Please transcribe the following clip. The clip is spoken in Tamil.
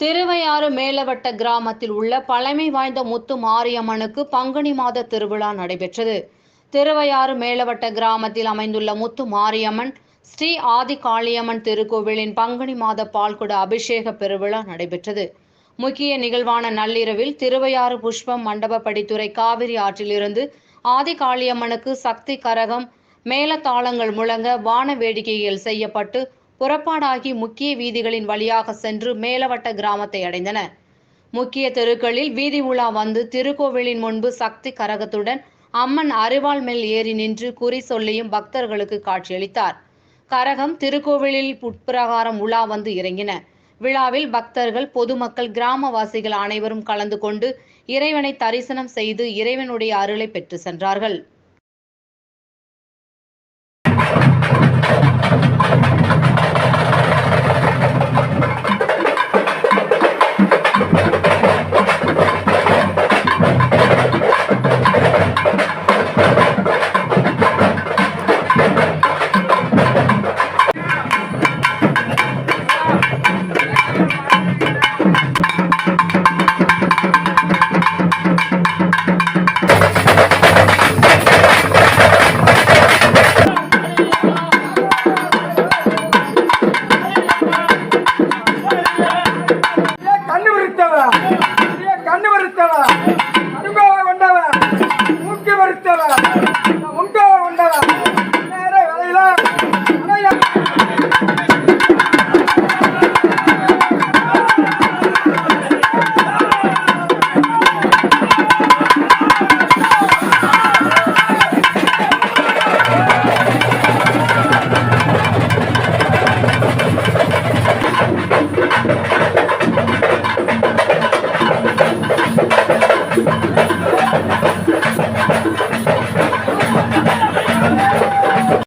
திருவையாறு மேலவட்ட கிராமத்தில் உள்ள பழமை வாய்ந்த முத்து மாரியம்மனுக்கு பங்குனி மாத திருவிழா நடைபெற்றது. திருவையாறு மேலவட்ட கிராமத்தில் அமைந்துள்ள முத்து மாரியம்மன் ஸ்ரீ ஆதி காளியம்மன் திருக்கோவிலின் பங்குனி மாத பால்குட அபிஷேக பெருவிழா நடைபெற்றது. முக்கிய நிகழ்வான நள்ளிரவில் திருவையாறு புஷ்பம் மண்டபப்படித்துறை காவிரி ஆற்றிலிருந்து ஆதி காளியம்மனுக்கு சக்தி கரகம் மேளதாளங்கள் முழங்க வான வேடிக்கைகள் செய்யப்பட்டு புறப்பாடாகி முக்கிய வீதிகளின் வழியாக சென்று மேலவட்ட கிராமத்தை அடைந்தன. முக்கிய தெருக்களில் வீதி உலா வந்து திருக்கோவிலின் முன்பு சக்தி கரகத்துடன் அம்மன் அரிவாள் மேல் ஏறி நின்று குறி சொல்லியும் பக்தர்களுக்கு காட்சியளித்தார். கரகம் திருக்கோவிலில் உட்பிரகாரம் உலா வந்து இறங்கின. விழாவில் பக்தர்கள், பொதுமக்கள், கிராமவாசிகள் அனைவரும் கலந்து கொண்டு இறைவனை தரிசனம் செய்து இறைவனுடைய அருளை பெற்று சென்றார்கள்.